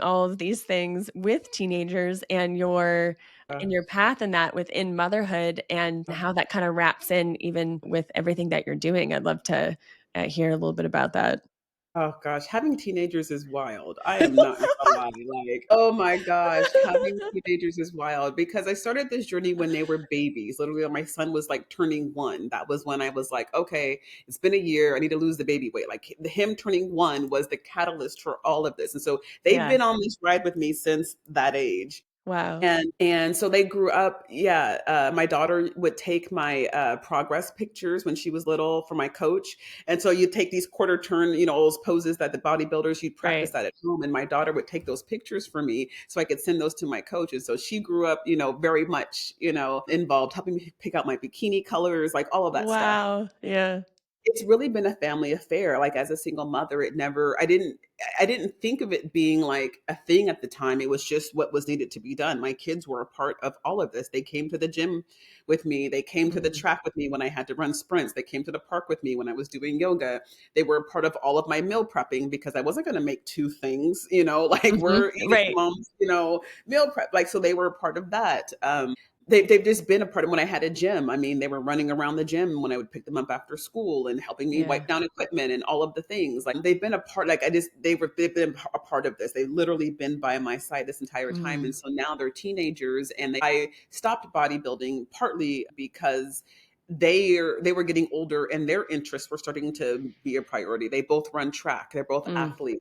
all of these things with teenagers and your path in that within motherhood and how that kinda wraps in even with everything that you're doing. I'd love to, hear a little bit about that. Oh gosh, having teenagers is wild. I am not gonna lie. Like, oh my gosh, having teenagers is wild because I started this journey when they were babies. Literally, when my son was like turning 1. That was when I was like, okay, it's been a year. I need to lose the baby weight. Like him turning 1 was the catalyst for all of this. And so they've Yeah. been on this ride with me since that age. Wow. And so they grew up, yeah, my daughter would take my, progress pictures when she was little for my coach, and so you'd take these quarter turn, those poses that the bodybuilders, you'd practice Right. that at home, and my daughter would take those pictures for me so I could send those to my coach, and so she grew up, very much, involved, helping me pick out my bikini colors, like, all of that stuff. Wow. Yeah. It's really been a family affair, like, as a single mother, it never I didn't think of it being, like, a thing at the time, it was just what was needed to be done. My kids were a part of all of this. They came to the gym with me, they came to the Mm. track with me when I had to run sprints, they came to the park with me when I was doing yoga. They were a part of all of my meal prepping because I wasn't gonna make 2 things, like, Mhm. we're eating Right. mom's, meal prep, like, so they were a part of that. They've just been a part of when I had a gym. I mean, they were running around the gym when I would pick them up after school and helping me wipe Yeah. down equipment and all of the things. Like they've been a part. Like they've been a part of this. They've literally been by my side this entire time. And Mm. so now they're teenagers, and I stopped bodybuilding partly because they were getting older and their interests were starting to be a priority. They both run track. They're both Mm. athletes.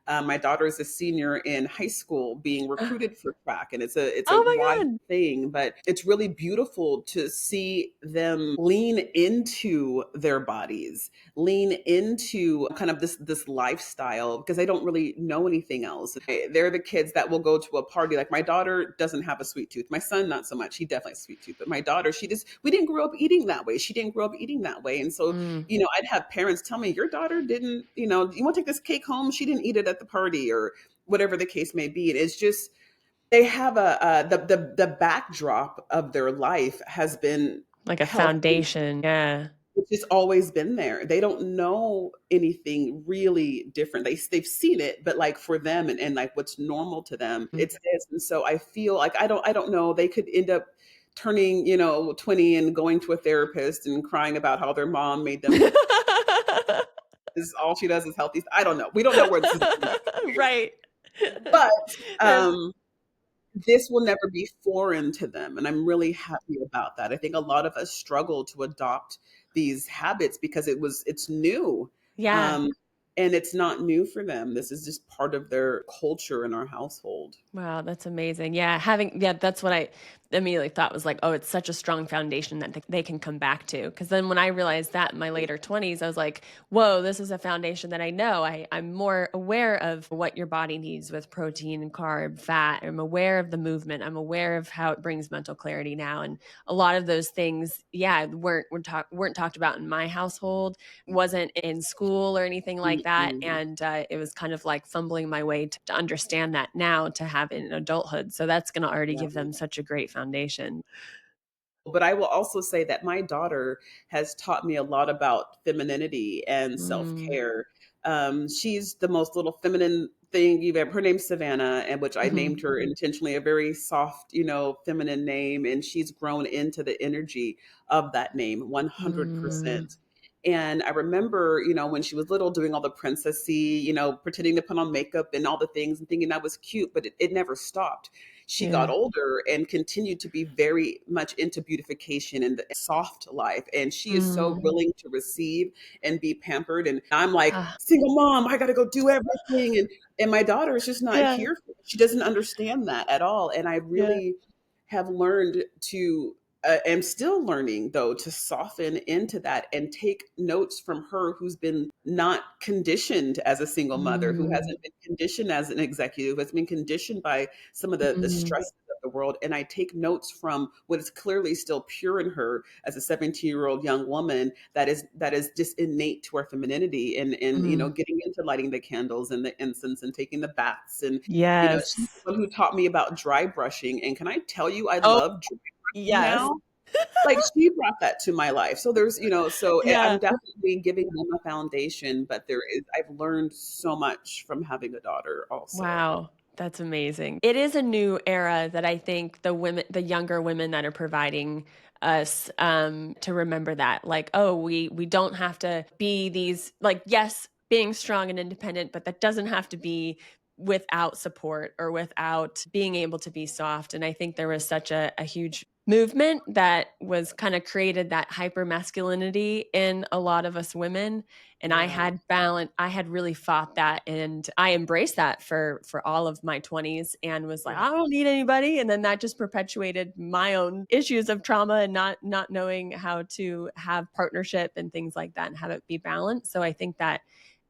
My daughter is a senior in high school being recruited for track, and it's a Oh my wild god. thing, but it's really beautiful to see them lean into their bodies, lean into kind of this lifestyle because they don't really know anything else. They're the kids that will go to a party. Like my daughter doesn't have a sweet tooth. My son, not so much. He definitely has a sweet tooth, but my daughter, we didn't grow up eating that way. She didn't grow up eating that way, and so Mm. I'd have parents tell me, your daughter didn't, you want to take this cake home? She didn't eat it at the party or whatever the case may be. And it's just, they have the backdrop of their life has been Like a health, foundation. Yeah. which has always been there. They don't know anything really different. They've seen it, but like for them and like what's normal to them, Mm. it's this. And so I feel like I don't know. They could end up turning 20 and going to a therapist and crying about how their mom made them is all she does is healthy. I don't know. We don't know where this is going to go. Right. But That's um, this will never be foreign to them, and I'm really happy about that. I think a lot of us struggle to adopt these habits because it's new, yeah. um, and it's not new for them. This is just part of their culture in our household. Wow, that's amazing. Yeah, that's what I immediately thought was like, oh, it's such a strong foundation that they can come back to. Because then when I realized that in my later 20s, I was like, whoa, this is a foundation that I know. I'm more aware of what your body needs with protein and carb, fat. I'm aware of the movement. I'm aware of how it brings mental clarity now. And a lot of those things, yeah, weren't talked about in my household, wasn't in school or anything like that. Mm-mm. And it was kind of like fumbling my way to understand that now to have in adulthood. So that's going to already give them such a great foundation. But I will also say that my daughter has taught me a lot about femininity and Mm. self-care. She's the most little feminine thing you've ever. Her name's Savannah, and which I named Mhm. her intentionally a very soft, feminine name, and she's grown into the energy of that name Mm. 100%. And I remember, when she was little, doing all the princessy, pretending to put on makeup and all the things and thinking that was cute, but it never stopped. She got Yeah. older and continued to be very much into beautification and the soft life. And she is so Mm. willing to receive and be pampered. And I'm like, Ah, single mom, I got to go do everything. And my daughter is just not yeah. here for it. She doesn't understand that at all. And I Yeah. really have learned to am still learning though to soften into that and take notes from her who's been not conditioned as a single mother, who Mm. hasn't been conditioned as an executive, has been conditioned by some of the Mm. stresses of the world. And I take notes from what is clearly still pure in her as a 17-year-old young woman that is just innate to our femininity and Mm. getting into lighting the candles and the incense and taking the baths and she's Yes. the one who taught me about dry brushing. And can I tell you, I Oh, love dry brushing yes. now. Like, she brought that to my life. So I'm Yeah. definitely giving them a foundation, but I've learned so much from having a daughter also. Wow. That's amazing. It is a new era that I think the younger women that are providing us, to remember that, like, oh, we don't have to be these, like, yes, being strong and independent, but that doesn't have to be without support or without being able to be soft. And I think there was such a huge movement that was kind of created that hyper masculinity in a lot of us women, and Yeah. I had really fought that, and I embraced that for all of my 20s and was like, Yeah. I don't need anybody. And then that just perpetuated my own issues of trauma and not knowing how to have partnership and things like that and have it be balanced. So I think that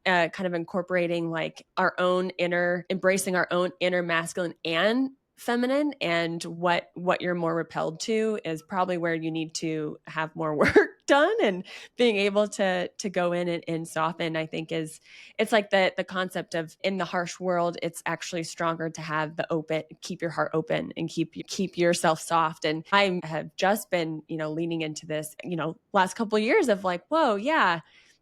kind of incorporating like our own inner, embracing our own inner masculine and feminine, and what you're more repelled to is probably where you need to have more work done. And being able to go in and soften, I think, is, it's like the concept of, in the harsh world, it's actually stronger to have the open, keep your heart open and keep yourself soft. And I have just been, leaning into this, last couple of years of like, whoa, yeah,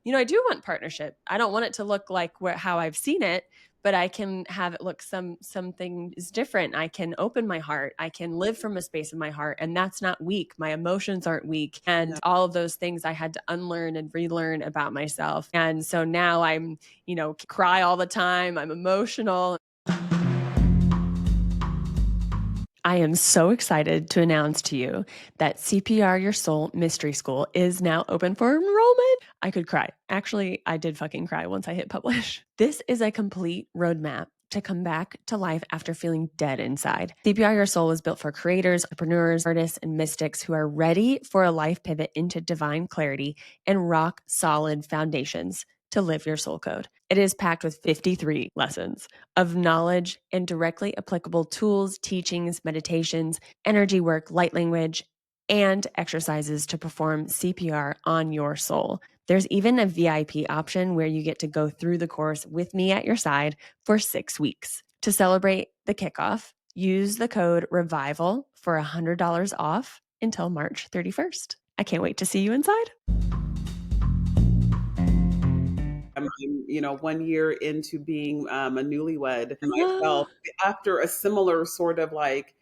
I do want partnership. I don't want it to look like how I've seen it, but I can have it look something is different. I can open my heart. I can live from a space of my heart, and that's not weak. My emotions aren't weak, and Yeah. all of those things I had to unlearn and relearn about myself. And so now I'm, cry all the time. I'm emotional. I am so excited to announce to you that CPR Your Soul Mystery School is now open for enrollment. I could cry. Actually, I did fucking cry once I hit publish. This is a complete roadmap to come back to life after feeling dead inside. CPR Your Soul is built for creators, entrepreneurs, artists, and mystics who are ready for a life pivot into divine clarity and rock solid foundations to live your soul code. It is packed with 53 lessons of knowledge and directly applicable tools, teachings, meditations, energy work, light language, and exercises to perform CPR on your soul. There's even a VIP option where you get to go through the course with me at your side for 6 weeks. To celebrate the kickoff, use the code REVIVAL for $100 off until March 31st. I can't wait to see you inside. I'm 1 year into being a newlywed myself after a similar sort of like,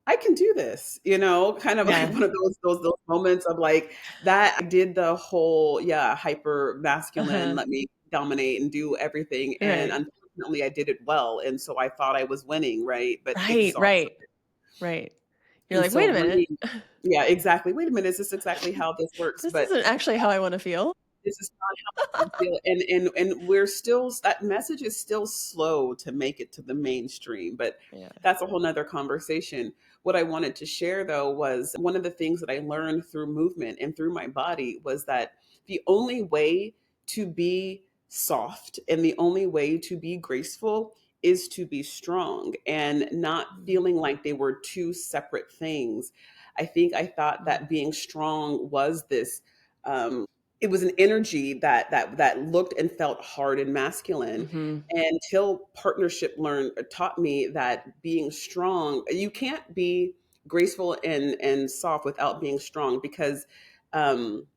I can do this, kind of like Yeah. one of those moments of like that. I did the whole, yeah, hyper masculine, Uh-huh. let me dominate and do everything. And Right. unfortunately I did it well. And so I thought I was winning, right? But Right, exhausted. right, right. You're And like, so "Wait a minute. learning, yeah, exactly. Wait a minute, is this exactly how this works? This But isn't actually how I wanna feel." this is not how I feel, and we're still, that message is still slow to make it to the mainstream, but Yeah. that's a whole nother conversation. What I wanted to share though was one of the things that I learned through movement and through my body was that the only way to be soft and the only way to be graceful is to be strong, and not Mhm, feeling like they were two separate things. I thought mm, that being strong was this, it was an energy that looked and felt hard and masculine, mhm, until partnership learned taught me that being strong, you can't be graceful and soft without being strong, because um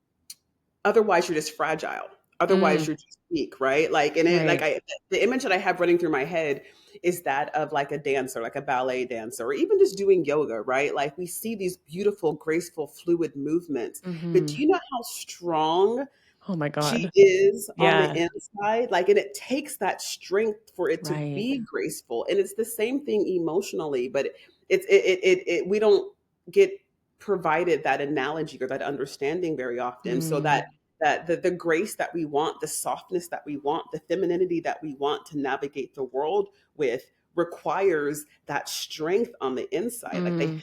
otherwise you're just fragile. Otherwise mm, you're just weak, right? Like, and it, like right, I, the image that I have running through my head is that of like a dancer, like a ballet dancer, or even just doing yoga, right? Like we see these beautiful, graceful, fluid movements, but do mhm. you know how strong Oh my she god. is on the Yeah, inside? Like, and it takes that strength for it to right. be graceful. And it's the same thing emotionally, but we don't get provided that analogy or that understanding very often. So that Mm, the grace that we want, the softness that we want, the femininity that we want to navigate the world with requires that strength on the inside. Like mm,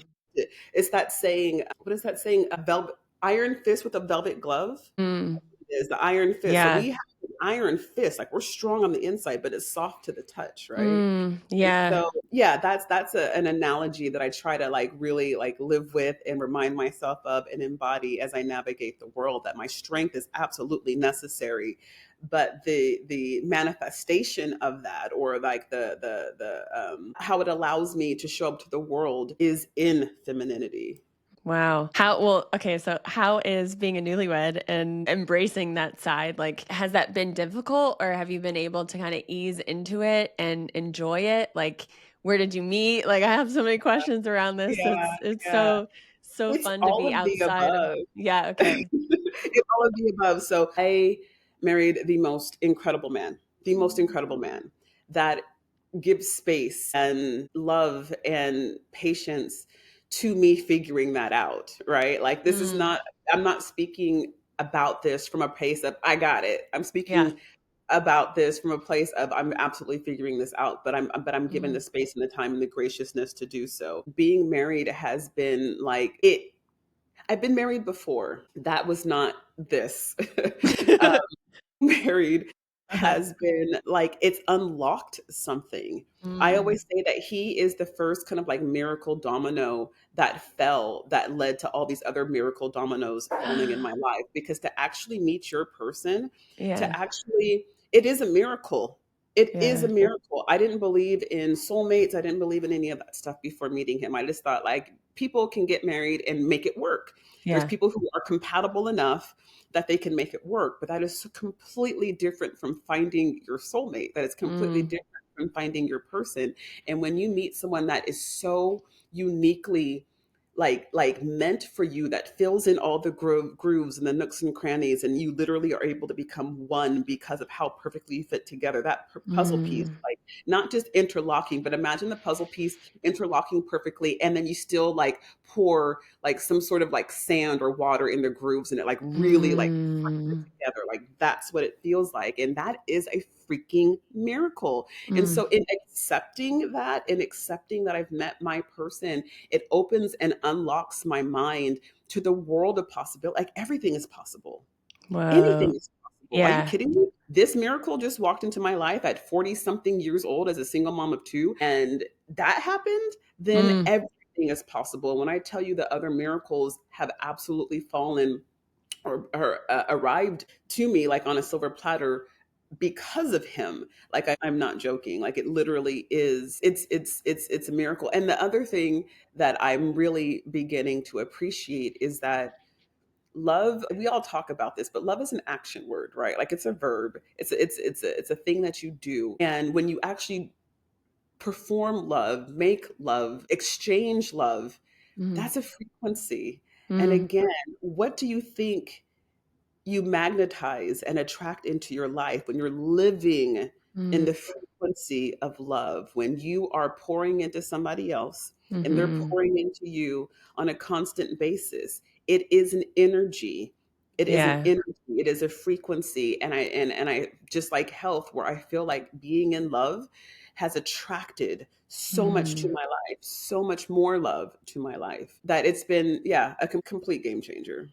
it's that saying, what is that saying? A velvet iron fist with a velvet glove mm. is the iron fist. So Yeah. we have an iron fist, like we're strong on the inside, but it's soft to the touch, right? And Yeah. so, yeah, that's an analogy that I try to like really like live with and remind myself of and embody as I navigate the world. That my strength is absolutely necessary, but the manifestation of that, or like the how it allows me to show up to the world, is in femininity. Wow. Okay, so how is being a newlywed and embracing that side? Like, has that been difficult, or have you been able to kinda ease into it and enjoy it? Like, where did you meet? Like, I have so many questions around this. Yeah, It's yeah. so It's fun to all be of the outside of. above. Yeah, okay. It's all of the above. So I married the most incredible man, the most incredible man that gives space and love and patience to me figuring that out, right? Like this is Mm, not, I'm not speaking about this from a place of I got it. I'm yeah. speaking about this from a place of I'm absolutely figuring this out, but I'm given Mm. the space and the time and the graciousness to do so. Being married has been like it. I've been married before. That was not this. uh, married Uh-huh. has been like it's unlocked something. I Mm. always say that he is the first kind of like miracle domino that fell that led to all these other miracle dominoes falling in my life because to actually meet your person, Yeah, to actually it is a miracle. It is a yeah, miracle. I didn't believe in soulmates. I didn't believe in any of that stuff before meeting him. I just thought like people can get married and make it work. There's yeah. people who are compatible enough that they can make it work. But that is so completely different from finding your soulmate. That is completely Mm, different from finding your person. And when you meet someone that is so uniquely like meant for you that fills in all the grooves and the nooks and crannies and you literally are able to become one because of how perfectly you fit together that puzzle piece mm, like not just interlocking but imagine the puzzle piece interlocking perfectly and then you still like pour like some sort of like sand or water in the grooves and it like really like mm, together. Like that's what it feels like. And that is a freaking miracle. And mm, so in accepting that and accepting that I've met my person, it opens and unlocks my mind to the world of possibility. Like everything is possible. Anything whoa. is possible. Are you Yeah. kidding me? This miracle just walked into my life at 40 something years old as a single mom of two. And that happened, then Mm, everything is possible. When I tell you that other miracles have absolutely fallen or arrived to me like on a silver platter because of him I'm not joking like it literally is it's a miracle and the other thing that I'm really beginning to appreciate is that love we all talk about this but love is an action word right like it's a verb it's a thing that you do and when you actually perform love make love exchange love mm, that's a frequency and mm, again what do you think you magnetize and attract into your life when you're living in mm, the frequency of love, when you are pouring into somebody else and they're mhm. pouring into you on a constant basis. It is an energy. It is an Yeah. energy. It is a frequency. And I just like health, where I feel like being in love has attracted so much to Mm. my life, so much more love to my life that it's been, yeah, a complete game changer.